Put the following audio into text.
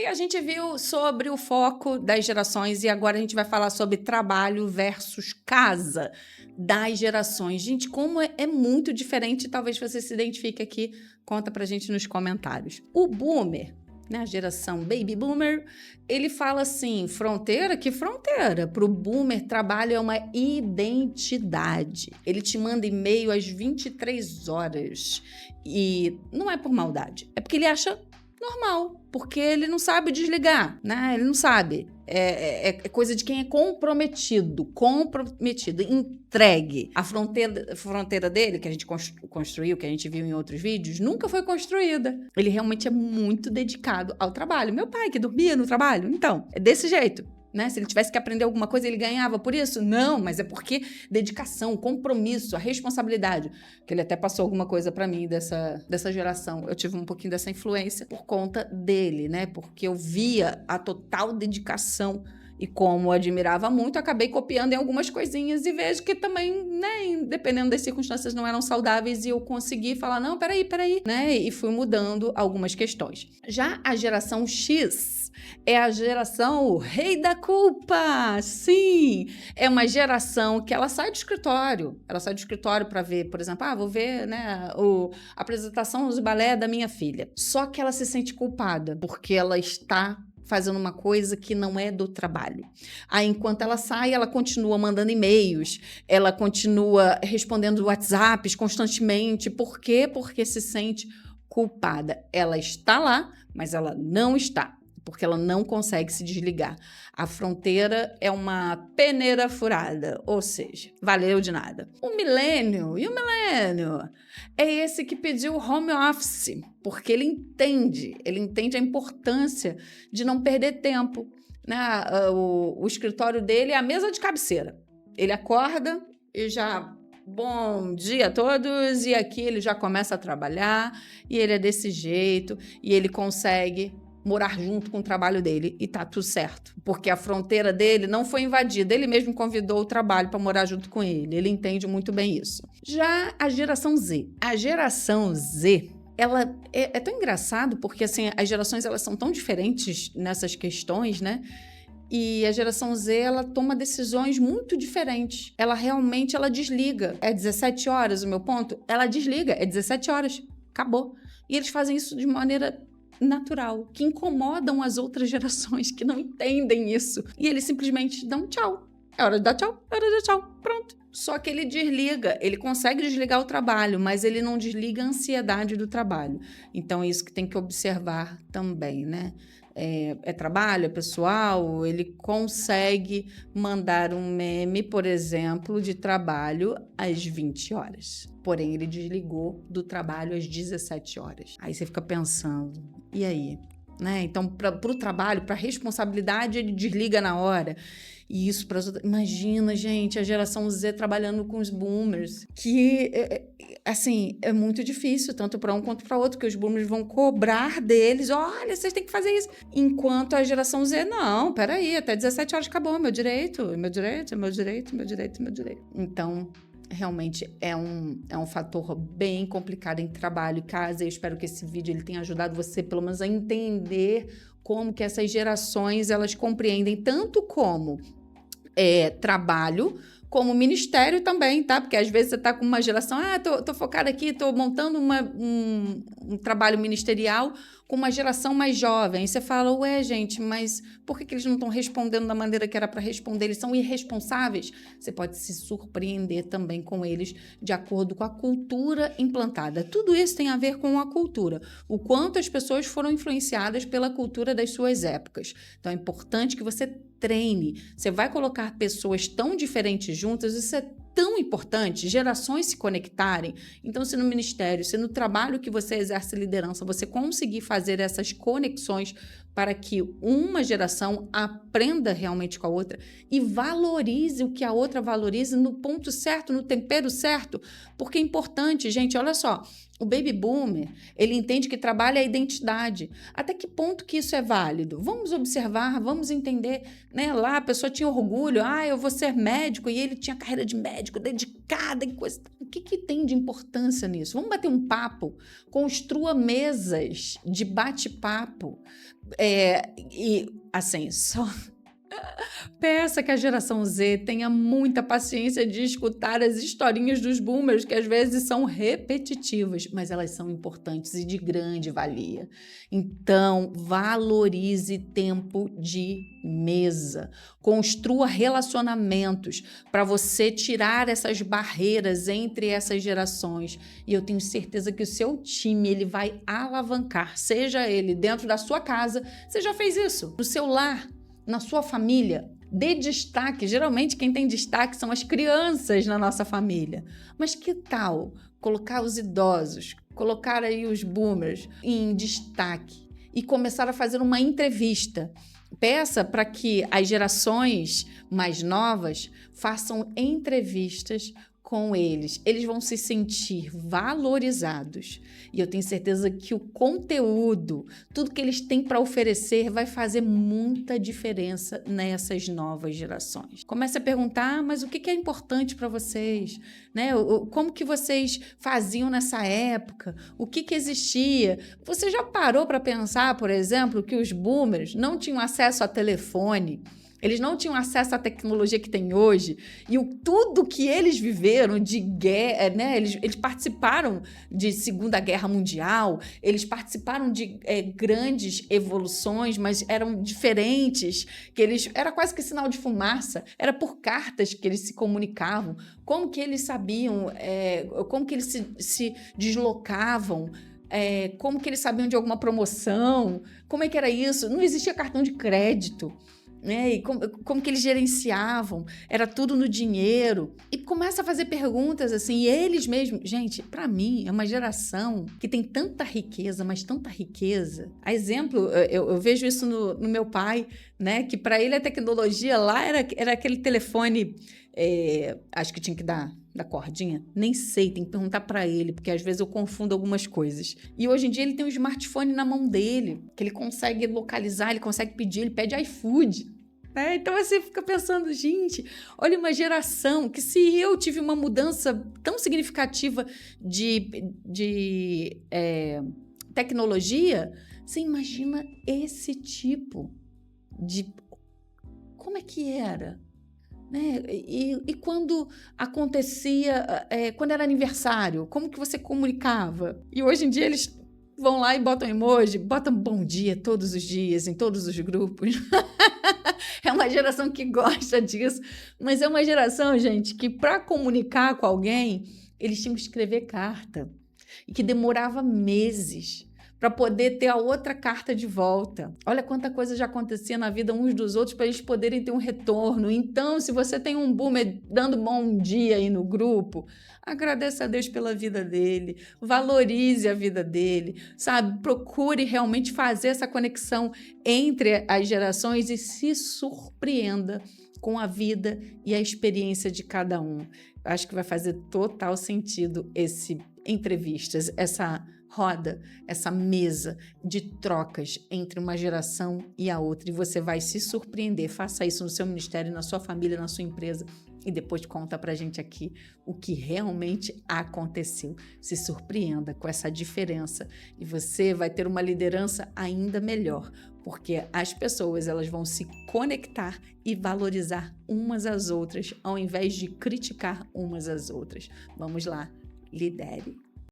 E a gente viu sobre o foco das gerações e agora a gente vai falar sobre trabalho versus casa das gerações. Gente, como é muito diferente, talvez você se identifique aqui, conta pra gente nos comentários. O boomer, né, a geração baby boomer, ele fala assim, fronteira? Que fronteira? Pro boomer, trabalho é uma identidade. Ele te manda e-mail às 23 horas e não é por maldade, é porque ele acha normal, porque ele não sabe desligar, né? Ele não sabe. É coisa de quem é comprometido, entregue. A fronteira dele, que a gente construiu, que a gente viu em outros vídeos, nunca foi construída. Ele realmente é muito dedicado ao trabalho. Meu pai, que dormia no trabalho, então, é desse jeito. Né? Se ele tivesse que aprender alguma coisa, ele ganhava por isso? Não, mas é porque dedicação, compromisso, a responsabilidade. Que ele até passou alguma coisa para mim dessa geração. Eu tive um pouquinho dessa influência por conta dele, né? Porque eu via a total dedicação e como eu admirava muito, acabei copiando em algumas coisinhas e vejo que também, né, dependendo das circunstâncias, não eram saudáveis e eu consegui falar, não, peraí, né? E fui mudando algumas questões. Já a geração X é a geração o rei da culpa. Sim, é uma geração que ela sai do escritório. Ela sai do escritório para ver, por exemplo, vou ver, né, a apresentação de balé da minha filha. Só que ela se sente culpada porque ela está fazendo uma coisa que não é do trabalho. Aí, enquanto ela sai, ela continua mandando e-mails, ela continua respondendo WhatsApps constantemente. Por quê? Porque se sente culpada. Ela está lá, mas ela não está, porque ela não consegue se desligar. A fronteira é uma peneira furada, ou seja, valeu de nada. O milênio é esse que pediu home office, porque ele entende a importância de não perder tempo. Né? O escritório dele é a mesa de cabeceira. Ele acorda e já... Bom dia a todos, e aqui ele já começa a trabalhar, e ele é desse jeito, e ele consegue morar junto com o trabalho dele e tá tudo certo, porque a fronteira dele não foi invadida, ele mesmo convidou o trabalho para morar junto com ele entende muito bem isso. Já a geração Z, ela é tão engraçado porque assim, as gerações elas são tão diferentes nessas questões, né? E a geração Z, ela toma decisões muito diferentes. Ela realmente, ela desliga. É 17 horas o meu ponto? Ela desliga, é 17 horas. Acabou. E eles fazem isso de maneira natural, que incomodam as outras gerações que não entendem isso. E eles simplesmente dão tchau. É hora de dar tchau, é hora de dar tchau. Pronto. Só que ele desliga, ele consegue desligar o trabalho, mas ele não desliga a ansiedade do trabalho. Então, é isso que tem que observar também, né? É trabalho, é pessoal, ele consegue mandar um meme, por exemplo, de trabalho às 20 horas. Porém, ele desligou do trabalho às 17 horas. Aí você fica pensando, e aí? Né? Então, para o trabalho, para a responsabilidade, ele desliga na hora. E isso para as outras... Imagina, gente, a geração Z trabalhando com os boomers, que, assim, é muito difícil, tanto para um quanto para outro, que os boomers vão cobrar deles, olha, vocês têm que fazer isso. Enquanto a geração Z, não, peraí, até 17 horas acabou, meu direito. Então... realmente é um fator bem complicado em trabalho e casa. Eu espero que esse vídeo ele tenha ajudado você, pelo menos, a entender como que essas gerações elas compreendem tanto como trabalho, como ministério também, tá? Porque às vezes você tá com uma geração, tô focada aqui, tô montando um trabalho ministerial com uma geração mais jovem. E você fala, ué, gente, mas por que eles não estão respondendo da maneira que era para responder? Eles são irresponsáveis? Você pode se surpreender também com eles de acordo com a cultura implantada. Tudo isso tem a ver com a cultura. O quanto as pessoas foram influenciadas pela cultura das suas épocas. Então, é importante que você treine. Você vai colocar pessoas tão diferentes juntas, isso é tão importante, gerações se conectarem. Então, se no ministério, se no trabalho que você exerce liderança, você conseguir fazer essas conexões para que uma geração aprenda realmente com a outra e valorize o que a outra valorize no ponto certo, no tempero certo, porque é importante, gente, olha só, O baby boomer, ele entende que trabalho é a identidade. Até que ponto que isso é válido? Vamos observar, vamos entender, né? Lá a pessoa tinha orgulho, eu vou ser médico, e ele tinha carreira de médico, dedicada em coisa. O que tem de importância nisso? Vamos bater um papo, construa mesas de bate-papo. E assim, só... Peça que a geração Z tenha muita paciência de escutar as historinhas dos boomers, que às vezes são repetitivas, mas elas são importantes e de grande valia. Então, valorize tempo de mesa. Construa relacionamentos para você tirar essas barreiras entre essas gerações. E eu tenho certeza que o seu time ele vai alavancar, seja ele dentro da sua casa, você já fez isso, no seu lar, na sua família. Dê destaque. Geralmente quem tem destaque são as crianças na nossa família. Mas que tal colocar os idosos, colocar aí os boomers em destaque e começar a fazer uma entrevista? Peça para que as gerações mais novas façam entrevistas com eles. Eles vão se sentir valorizados. E eu tenho certeza que o conteúdo, tudo que eles têm para oferecer, vai fazer muita diferença nessas novas gerações. Comece a perguntar, mas o que é importante para vocês? Né? Como que vocês faziam nessa época? O que existia? Você já parou para pensar, por exemplo, que os boomers não tinham acesso a telefone? Eles não tinham acesso à tecnologia que tem hoje e tudo que eles viveram de guerra, né? Eles participaram de Segunda Guerra Mundial, eles participaram de grandes evoluções, mas eram diferentes, era quase que sinal de fumaça, era por cartas que eles se comunicavam, como que eles sabiam, como que eles se deslocavam, como que eles sabiam de alguma promoção, como é que era isso? Não existia cartão de crédito. E como que eles gerenciavam, era tudo no dinheiro, e começa a fazer perguntas assim, e eles mesmos, gente, para mim é uma geração que tem tanta riqueza, mas tanta riqueza. A exemplo, eu vejo isso no meu pai, né, que para ele a tecnologia lá era aquele telefone, acho que tinha que dar da cordinha, nem sei, tem que perguntar para ele, porque às vezes eu confundo algumas coisas. E hoje em dia ele tem um smartphone na mão dele, que ele consegue localizar, ele consegue pedir, ele pede iFood. Então você fica pensando, gente, olha uma geração que se eu tive uma mudança tão significativa de tecnologia, você imagina esse tipo de... Como é que era? Né? E quando acontecia, quando era aniversário, como que você comunicava? E hoje em dia eles vão lá e botam emoji, botam bom dia todos os dias, em todos os grupos. É uma geração que gosta disso, mas é uma geração, gente, que para comunicar com alguém, eles tinham que escrever carta e que demorava meses para poder ter a outra carta de volta. Olha quanta coisa já acontecia na vida uns dos outros para eles poderem ter um retorno. Então, se você tem um boomer dando bom dia aí no grupo, agradeça a Deus pela vida dele, valorize a vida dele, sabe? Procure realmente fazer essa conexão entre as gerações e se surpreenda com a vida e a experiência de cada um. Acho que vai fazer total sentido esse entrevistas, essa roda, essa mesa de trocas entre uma geração e a outra, e você vai se surpreender. Faça isso no seu ministério, na sua família, na sua empresa, e depois conta pra gente aqui o que realmente aconteceu. Se surpreenda com essa diferença e você vai ter uma liderança ainda melhor, porque as pessoas elas vão se conectar e valorizar umas às outras, ao invés de criticar umas às outras. Vamos lá, lidere.